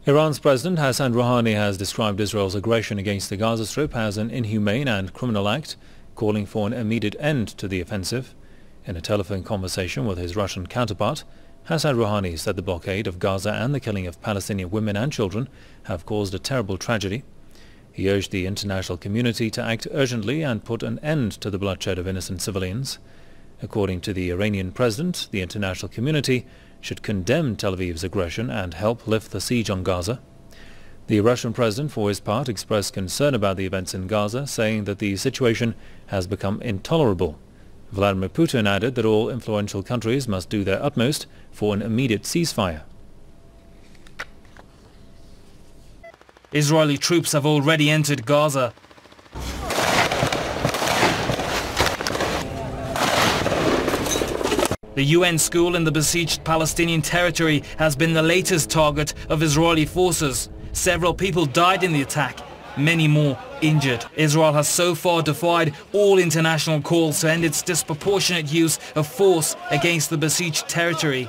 Iran's President Hassan Rouhani has described Israel's aggression against the Gaza Strip as an inhumane and criminal act, calling for an immediate end to the offensive. In a telephone conversation with his Russian counterpart, Hassan Rouhani said the blockade of Gaza and the killing of Palestinian women and children have caused a terrible tragedy. He urged the international community to act urgently and put an end to the bloodshed of innocent civilians. According to the Iranian president, the international community should condemn Tel Aviv's aggression and help lift the siege on Gaza. The Russian president, for his part, expressed concern about the events in Gaza, saying that the situation has become intolerable. Vladimir Putin added that all influential countries must do their utmost for an immediate ceasefire. Israeli troops have already entered Gaza. The UN school in the besieged Palestinian territory has been the latest target of Israeli forces. Several people died in the attack, many more injured. Israel has so far defied all international calls to end its disproportionate use of force against the besieged territory.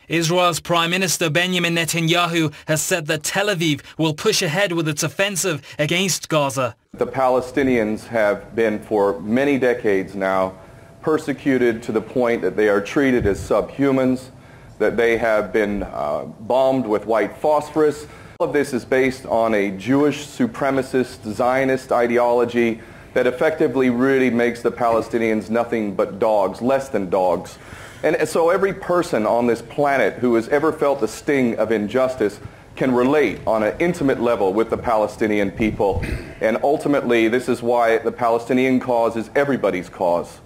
Israel's Prime Minister Benjamin Netanyahu has said that Tel Aviv will push ahead with its offensive against Gaza. The Palestinians have been for many decades now persecuted to the point that they are treated as subhumans, that they have been bombed with white phosphorus. All of this is based on a Jewish supremacist Zionist ideology that effectively really makes the Palestinians nothing but dogs, less than dogs. And so every person on this planet who has ever felt the sting of injustice can relate on an intimate level with the Palestinian people. And ultimately, this is why the Palestinian cause is everybody's cause.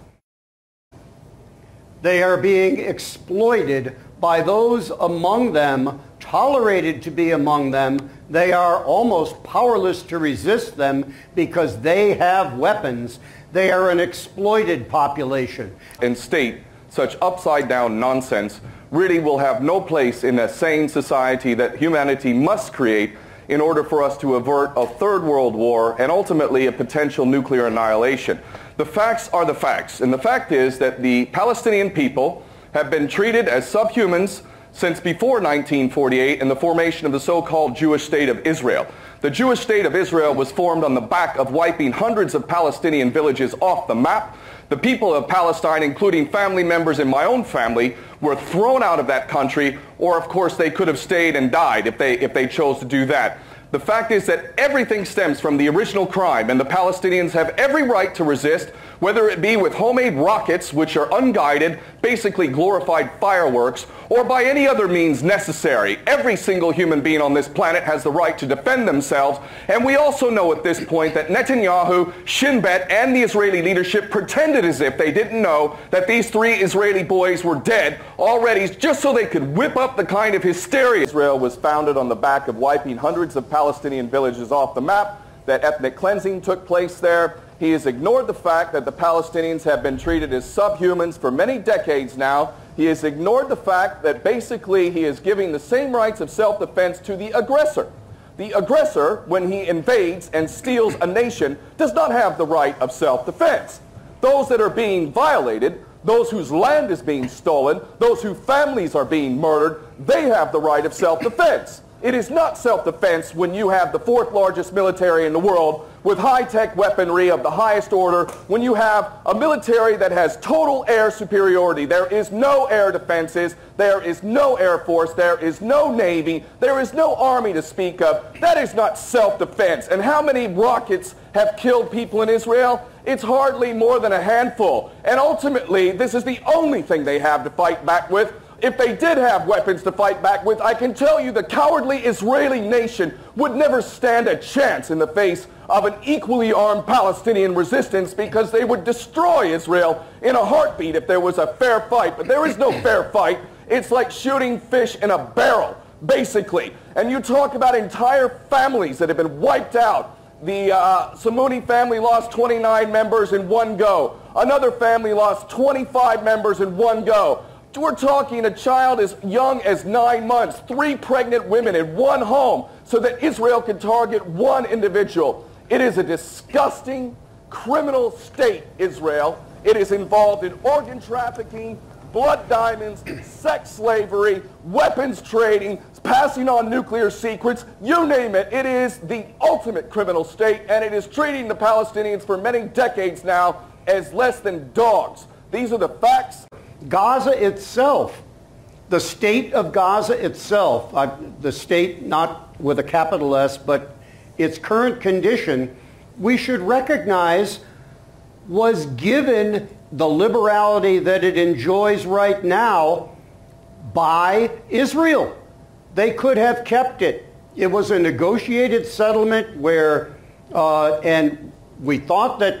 They are being exploited by those among them, tolerated to be among them. They are almost powerless to resist them because they have weapons. They are an exploited population. And state such upside-down nonsense really will have no place in a sane society that humanity must create in order for us to avert a third world war and ultimately a potential nuclear annihilation. The facts are the facts, and the fact is that the Palestinian people have been treated as subhumans since before 1948 and the formation of the so-called Jewish State of Israel. The Jewish State of Israel was formed on the back of wiping hundreds of Palestinian villages off the map. The people of Palestine, including family members in my own family, were thrown out of that country, or of course they could have stayed and died if they chose to do that. The fact is that everything stems from the original crime, and the Palestinians have every right to resist, whether it be with homemade rockets, which are unguided, basically glorified fireworks, or by any other means necessary. Every single human being on this planet has the right to defend themselves, and we also know at this point that Netanyahu, Shin Bet, and the Israeli leadership pretended as if they didn't know that these 3 Israeli boys were dead already, just so they could whip up the kind of hysteria. Israel was founded on the back of wiping hundreds of Palestinian villages off the map, that ethnic cleansing took place there. He has ignored the fact that the Palestinians have been treated as subhumans for many decades now. He has ignored the fact that basically he is giving the same rights of self-defense to the aggressor. The aggressor, when he invades and steals a nation, does not have the right of self-defense. Those that are being violated, those whose land is being stolen, those whose families are being murdered, they have the right of self-defense. It is not self-defense when you have the 4th largest military in the world with high-tech weaponry of the highest order, when you have a military that has total air superiority. There is no air defenses, there is no air force, there is no navy, there is no army to speak of. That is not self-defense. And how many rockets have killed people in Israel? It's hardly more than a handful. And ultimately, this is the only thing they have to fight back with. If they did have weapons to fight back with, I can tell you the cowardly Israeli nation would never stand a chance in the face of an equally armed Palestinian resistance, because they would destroy Israel in a heartbeat if there was a fair fight. But there is no fair fight. It's like shooting fish in a barrel, basically. And you talk about entire families that have been wiped out. The Samudi family lost 29 members in one go. Another family lost 25 members in one go. We're talking a child as young as 9 months, 3 pregnant women in one home, so that Israel can target one individual. It is a disgusting, criminal state, Israel. It is involved in organ trafficking, blood diamonds, sex slavery, weapons trading, passing on nuclear secrets, you name it. It is the ultimate criminal state, and it is treating the Palestinians for many decades now as less than dogs. These are the facts. Gaza itself, the state of Gaza itself, the state not with a capital S, but its current condition, we should recognize was given the liberality that it enjoys right now by Israel. They could have kept it. It was a negotiated settlement where, and we thought that,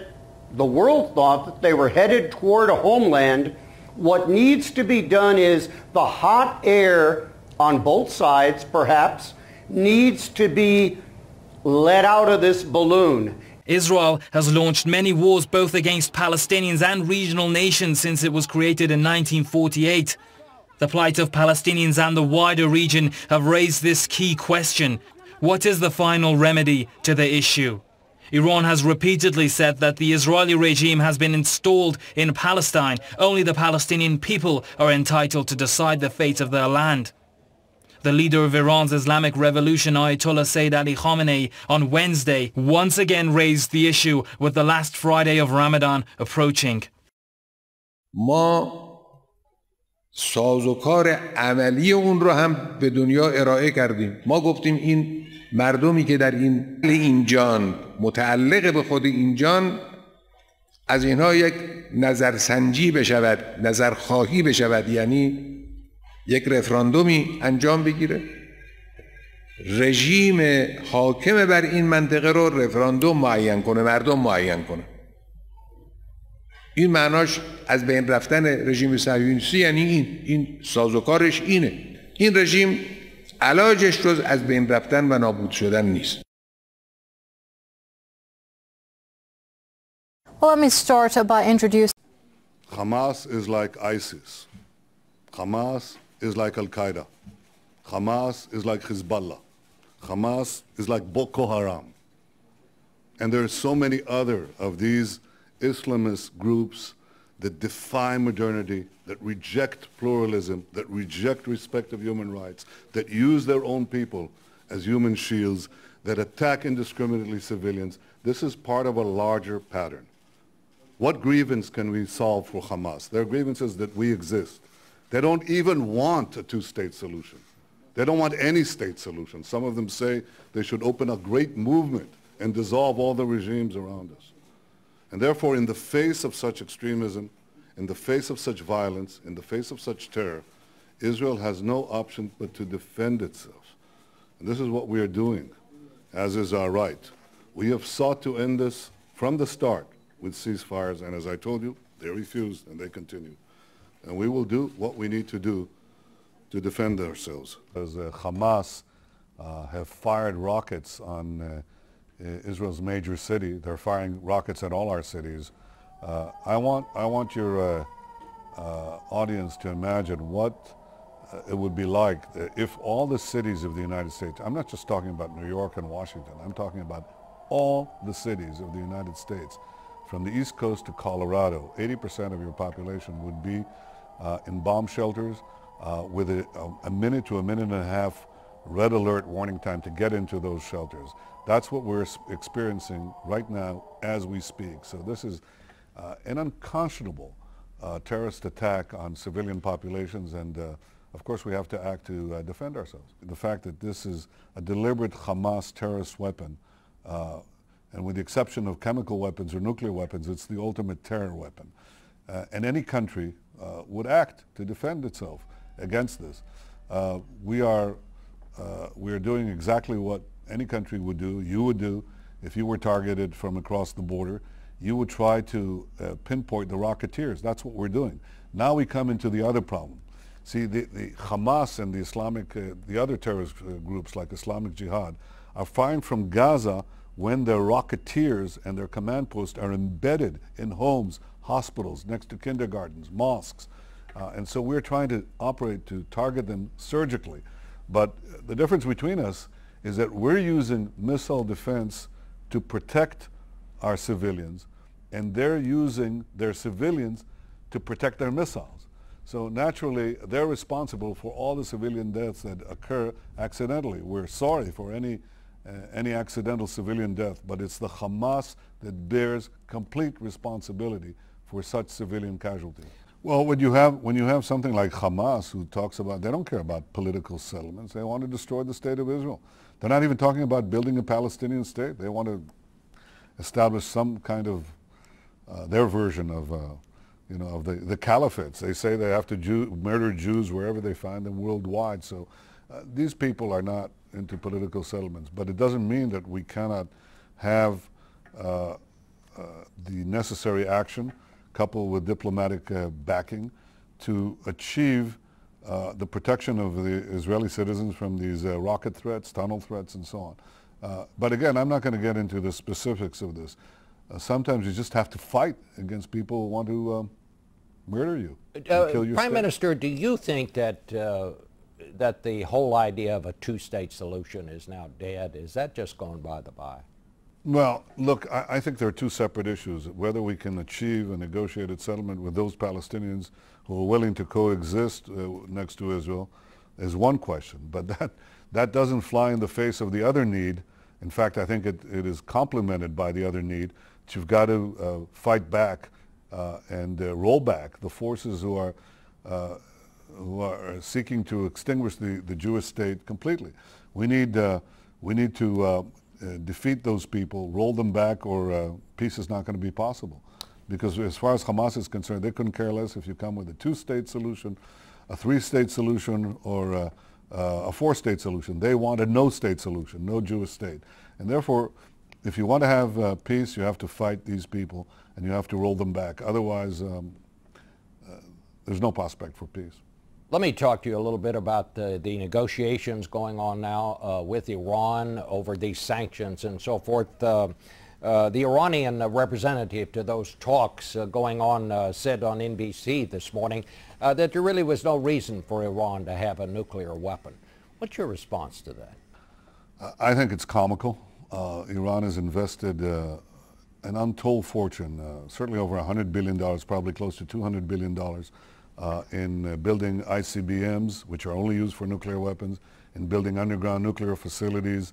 the world thought that they were headed toward a homeland. What needs to be done is the hot air on both sides, perhaps, needs to be let out of this balloon. Israel has launched many wars both against Palestinians and regional nations since it was created in 1948. The plight of Palestinians and the wider region have raised this key question. What is the final remedy to the issue? Iran has repeatedly said that the Israeli regime has been installed in Palestine. Only the Palestinian people are entitled to decide the fate of their land. The leader of Iran's Islamic Revolution, Ayatollah Sayyid Ali Khamenei, on Wednesday once again raised the issue with the last Friday of Ramadan approaching. ما سازوکار عملی اون رو هم به دنیا ارائه کردیم. ما گفتیم این مردمی که در این جان متعلق به خود این جان از اینها یک نظرسنجی بشود، نظرخواهی بشود، یعنی یک رفراندومی انجام بگیره. رژیم حاکم بر این منطقه رو رفراندوم معین کنه، مردم معین کنه. این معناش از بین رفتن رژیم صهیونیستی، یعنی این سازوکارش اینه. این رژیم علاجش جز از بین رفتن و نابود شدن نیست. Well, let me start by introducing. Hamas is like ISIS. Hamas is like Al-Qaeda. Hamas is like Hezbollah. Hamas is like Boko Haram. And there are so many other of these Islamist groups that defy modernity, that reject pluralism, that reject respect of human rights, that use their own people as human shields, that attack indiscriminately civilians. This is part of a larger pattern. What grievance can we solve for Hamas? Their grievance is that we exist. They don't even want a two-state solution. They don't want any state solution. Some of them say they should open a great movement and dissolve all the regimes around us. And therefore, in the face of such extremism, in the face of such violence, in the face of such terror, Israel has no option but to defend itself. And this is what we are doing, as is our right. We have sought to end this from the start with ceasefires, and as I told you, they refused and they continue. And we will do what we need to do to defend ourselves. As Hamas have fired rockets on Israel's major city, they're firing rockets at all our cities. I want your audience to imagine what it would be like if all the cities of the United States, I'm not just talking about New York and Washington, I'm talking about all the cities of the United States, from the East Coast to Colorado, 80% of your population would be in bomb shelters with a minute to a minute and a half red alert warning time to get into those shelters. That's what we're experiencing right now as we speak. So this is an unconscionable terrorist attack on civilian populations, and of course we have to act to defend ourselves. The fact that this is a deliberate Hamas terrorist weapon, and with the exception of chemical weapons or nuclear weapons, it's the ultimate terror weapon. And any country would act to defend itself against this. We are doing exactly what any country would do, you would do, if you were targeted from across the border. You would try to pinpoint the rocketeers. That's what we're doing. Now we come into the other problem. See, the Hamas and the Islamic, the other terrorist groups like Islamic Jihad are firing from Gaza when their rocketeers and their command posts are embedded in homes, hospitals, next to kindergartens, mosques. And so we're trying to operate to target them surgically. But the difference between us is that we're using missile defense to protect our civilians, and they're using their civilians to protect their missiles. So naturally, they're responsible for all the civilian deaths that occur accidentally. We're sorry for any accidental civilian death, but it's the Hamas that bears complete responsibility for such civilian casualties. Well, when you have something like Hamas who talks about, they don't care about political settlements. They want to destroy the state of Israel. They're not even talking about building a Palestinian state. They want to establish some kind of their version of of the caliphates. They say they have to murder Jews wherever they find them worldwide. So these people are not into political settlements. But it doesn't mean that we cannot have the necessary action coupled with diplomatic backing to achieve the protection of the Israeli citizens from these rocket threats, tunnel threats, and so on. But again, I'm not going to get into the specifics of this. Sometimes you just have to fight against people who want to murder you, kill your Prime state. Minister, do you think that that the whole idea of a two-state solution is now dead? Is that just gone by the by? Well, look, I think there are two separate issues. Whether we can achieve a negotiated settlement with those Palestinians who are willing to coexist next to Israel is one question. But that doesn't fly in the face of the other need. In fact, I think it is complemented by the other need. That you've got to fight back and roll back the forces who are seeking to extinguish the Jewish state completely. We need to defeat those people, roll them back, or peace is not going to be possible. Because as far as Hamas is concerned, they couldn't care less if you come with a two-state solution, a three-state solution, or a four-state solution. They want a no-state solution, no Jewish state. And therefore, if you want to have peace, you have to fight these people and you have to roll them back. Otherwise, there's no prospect for peace. Let me talk to you a little bit about the negotiations going on now with Iran over these sanctions and so forth. The Iranian representative to those talks going on said on NBC this morning that there really was no reason for Iran to have a nuclear weapon. What's your response to that? I think it's comical. Iran has invested an untold fortune, certainly over $100 billion, probably close to $200 billion, in building ICBMs, which are only used for nuclear weapons, in building underground nuclear facilities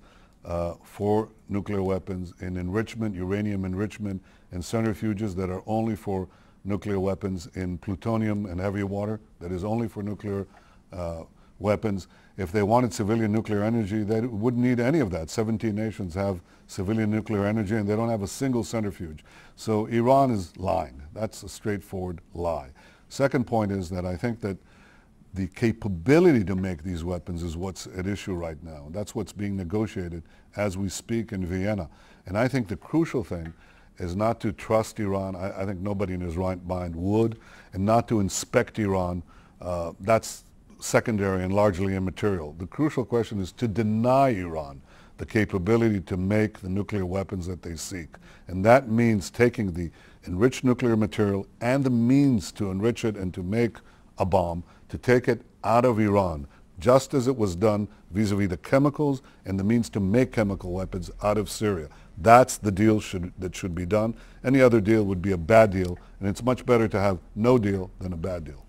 for nuclear weapons, in enrichment, uranium enrichment, and centrifuges that are only for nuclear weapons, in plutonium and heavy water that is only for nuclear weapons. If they wanted civilian nuclear energy, they wouldn't need any of that. 17 nations have civilian nuclear energy and they don't have a single centrifuge. So Iran is lying. That's a straightforward lie. Second point is that I think that the capability to make these weapons is what's at issue right now. That's what's being negotiated as we speak in Vienna. And I think the crucial thing is not to trust Iran. I think nobody in his right mind would, and not to inspect Iran. That's secondary and largely immaterial. The crucial question is to deny Iran the capability to make the nuclear weapons that they seek. And that means taking the enriched nuclear material and the means to enrich it and to make a bomb, to take it out of Iran, just as it was done vis-a-vis the chemicals and the means to make chemical weapons out of Syria. That's the deal that should be done. Any other deal would be a bad deal, and it's much better to have no deal than a bad deal.